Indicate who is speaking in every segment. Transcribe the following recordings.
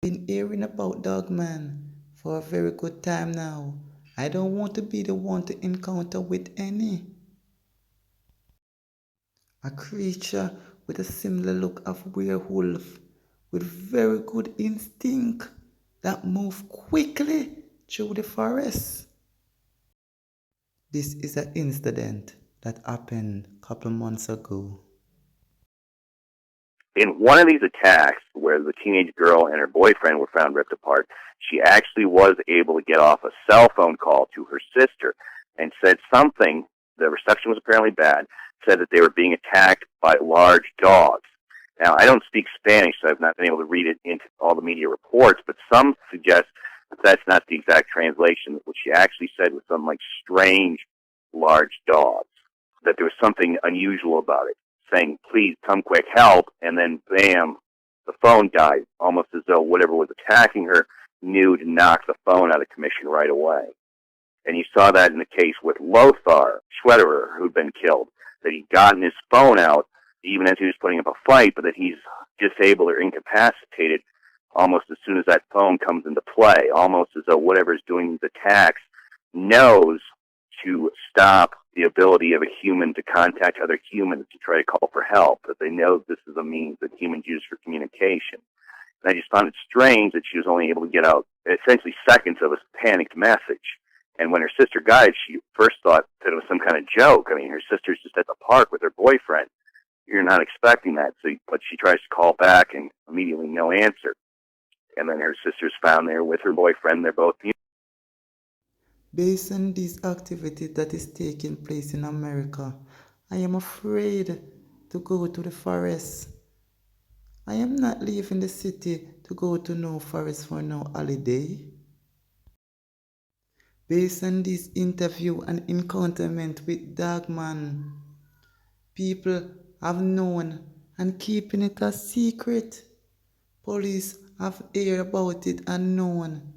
Speaker 1: been hearing about Dogman for a very good time now. I don't want to be the one to encounter with any. A creature with a similar look of werewolf, with very good instinct that move quickly through the forest. This is an incident that happened a couple months ago.
Speaker 2: In one of these attacks, where the teenage girl and her boyfriend were found ripped apart, she actually was able to get off a cell phone call to her sister and said something. The reception was apparently bad. Said that they were being attacked by large dogs. Now, I don't speak Spanish, so I've not been able to read it into all the media reports, but some suggest that that's not the exact translation. What she actually said was something like strange large dogs, that there was something unusual about it, saying, please come quick, help, and then bam, the phone died, almost as though whatever was attacking her knew to knock the phone out of commission right away. And you saw that in the case with Lothar Schwederer, who'd been killed, that he'd gotten his phone out even as he was putting up a fight, but that he's disabled or incapacitated almost as soon as that phone comes into play, almost as though whatever's doing these attacks knows to stop the ability of a human to contact other humans to try to call for help, that they know this is a means that humans use for communication. And I just found it strange that she was only able to get out essentially seconds of a panicked message. And when her sister died, she first thought that it was some kind of joke. I mean, her sister's just at the park with her boyfriend. You're not expecting that. But she tries to call back and immediately no answer. And then her sister's found there with her boyfriend. They're both.
Speaker 1: Based on these activities that is taking place in America, I am afraid to go to the forest. I am not leaving the city to go to no forest for no holiday. Based on this interview and encounterment with Dogman, people have known and keeping it a secret. Police have heard about it and known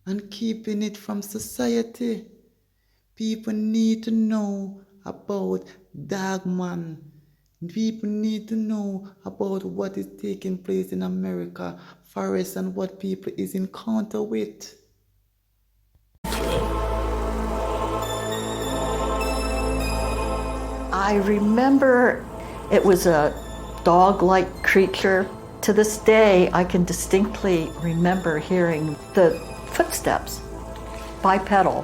Speaker 1: and keeping it from society. People need to know about Dogman. People need to know about what is taking place in America, forest, and what people is encounter with.
Speaker 3: I remember it was a dog-like creature. To this day, I can distinctly remember hearing the footsteps, bipedal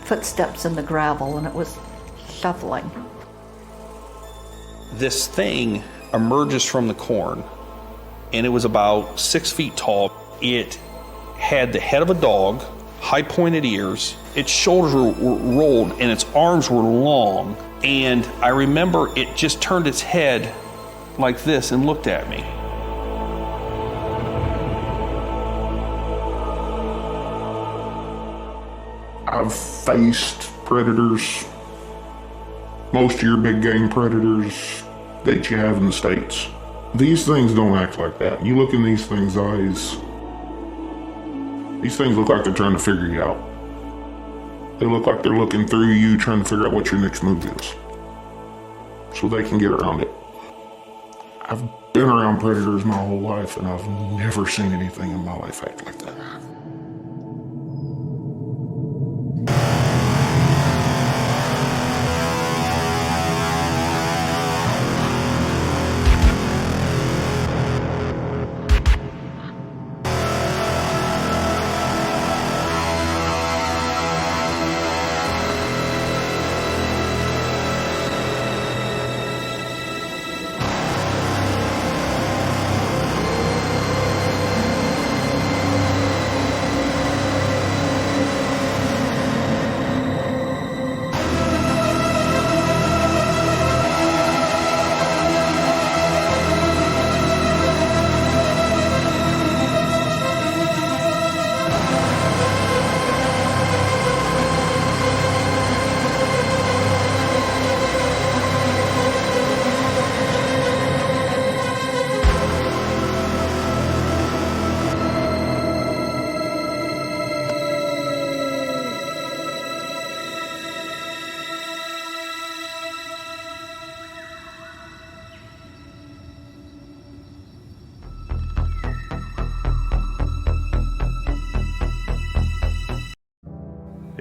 Speaker 3: footsteps in the gravel, and it was shuffling.
Speaker 4: This thing emerges from the corn, and it was about 6 feet tall. It had the head of a dog, high pointed ears, its shoulders were rolled, and its arms were long. And I remember it just turned its head like this and looked at me.
Speaker 5: I've faced predators, most of your big game predators that you have in the States. These things don't act like that. You look in these things' eyes, these things look like they're trying to figure you out. They look like they're looking through you, trying to figure out what your next move is, so they can get around it. I've been around predators my whole life, and I've never seen anything in my life act like that.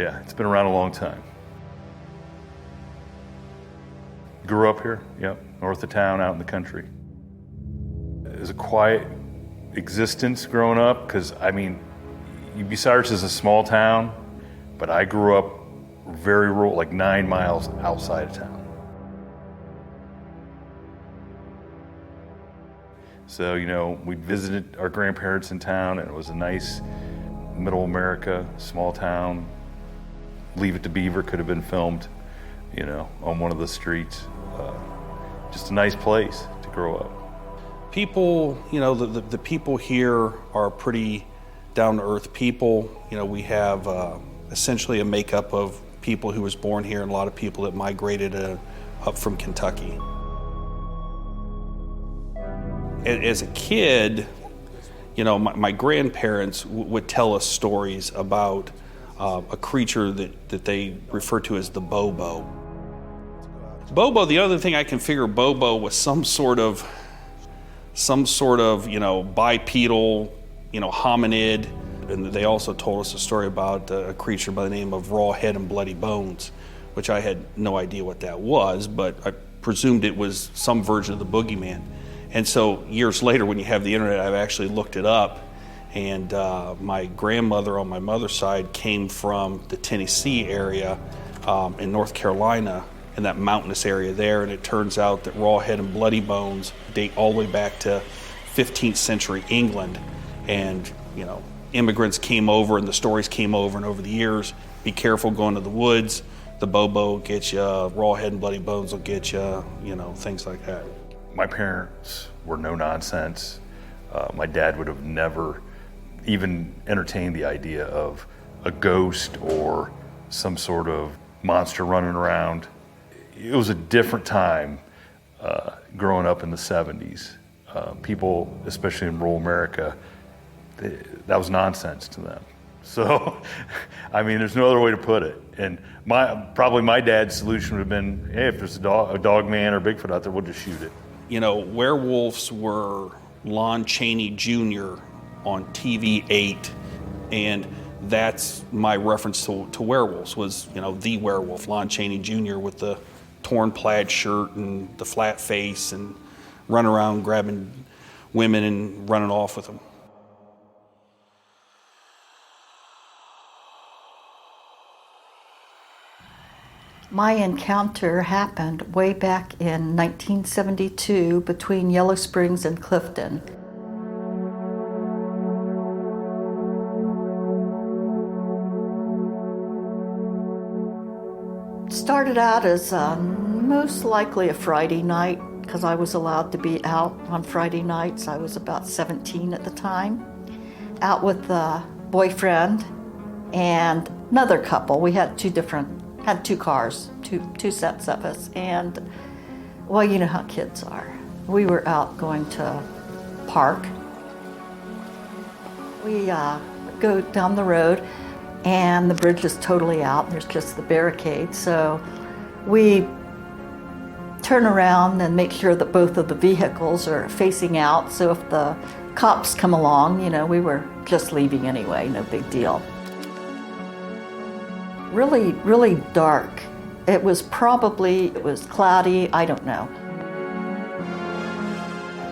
Speaker 6: Yeah, it's been around a long time. Grew up here, yep, north of town, out in the country. It was a quiet existence growing up, because, I mean, Bucyrus is a small town, but I grew up very rural, like 9 miles outside of town. So, you know, we visited our grandparents in town, and it was a nice middle America, small town. Leave It to Beaver could have been filmed, you know, on one of the streets. Just a nice place to grow up.
Speaker 4: People, you know, the people here are pretty down-to-earth people. You know, we have essentially a makeup of people who was born here and a lot of people that migrated up from Kentucky. As a kid, you know, my grandparents would tell us stories about a creature that they refer to as the Bobo. Bobo, the other thing I can figure Bobo was some sort of, you know, bipedal, you know, hominid. And they also told us a story about a creature by the name of Raw Head and Bloody Bones, which I had no idea what that was, but I presumed it was some version of the boogeyman. And so years later, when you have the internet, I've actually looked it up. And my grandmother on my mother's side came from the Tennessee area in North Carolina, in that mountainous area there. And it turns out that Raw Head and Bloody Bones date all the way back to 15th century England. And, you know, immigrants came over and the stories came over, and over the years, be careful going to the woods. The Bobo will get you, Raw Head and Bloody Bones will get you, you know, things like that.
Speaker 6: My parents were no nonsense. My dad would have never even entertained the idea of a ghost or some sort of monster running around. It was a different time growing up in the 70s. People, especially in rural America, that was nonsense to them. So, I mean, there's no other way to put it. And probably my dad's solution would have been, hey, if there's a Dogman or Bigfoot out there, we'll just shoot it.
Speaker 4: You know, Werewolves were Lon Chaney Jr. on TV 8, and that's my reference to Werewolves was, you know, the werewolf, Lon Chaney Jr. with the torn plaid shirt and the flat face and running around grabbing women and running off with them.
Speaker 3: My encounter happened way back in 1972 between Yellow Springs and Clifton. Started out as most likely a Friday night, because I was allowed to be out on Friday nights. I was about 17 at the time. Out with a boyfriend and another couple. We had two cars, two sets of us, and well, you know how kids are. We were out going to park. We go down the road, and the bridge is totally out, and there's just the barricade. So we turn around and make sure that both of the vehicles are facing out, so if the cops come along, you know, we were just leaving anyway, no big deal. Really, really dark. It was cloudy, I don't know.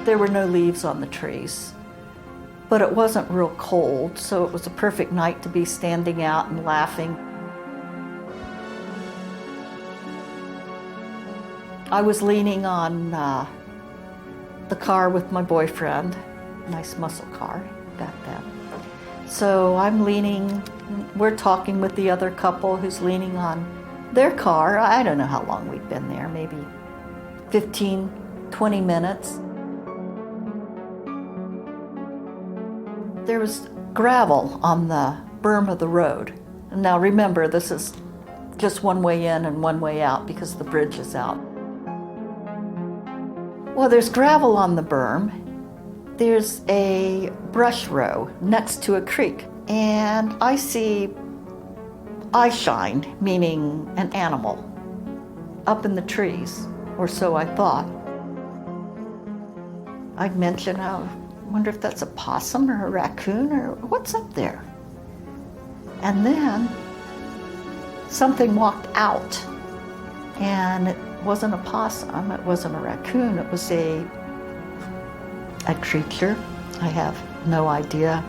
Speaker 3: There were no leaves on the trees, but it wasn't real cold, so it was a perfect night to be standing out and laughing. I was leaning on the car with my boyfriend, nice muscle car back then. So I'm leaning, we're talking with the other couple who's leaning on their car. I don't know how long we'd been there, maybe 15, 20 minutes. There was gravel on the berm of the road. And now remember, this is just one way in and one way out because the bridge is out. Well, there's gravel on the berm. There's a brush row next to a creek, and I see eye shine, meaning an animal, up in the trees, or so I thought. I'd mention, I wonder if that's a possum or a raccoon or what's up there. And then something walked out, and it wasn't a possum, it wasn't a raccoon, it was a creature. I have no idea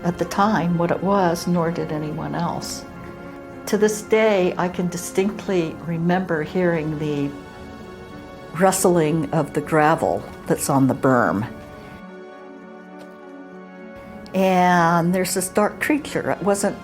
Speaker 3: at the time what it was, nor did anyone else. To this day, I can distinctly remember hearing the rustling of the gravel that's on the berm. And there's this dark creature. It wasn't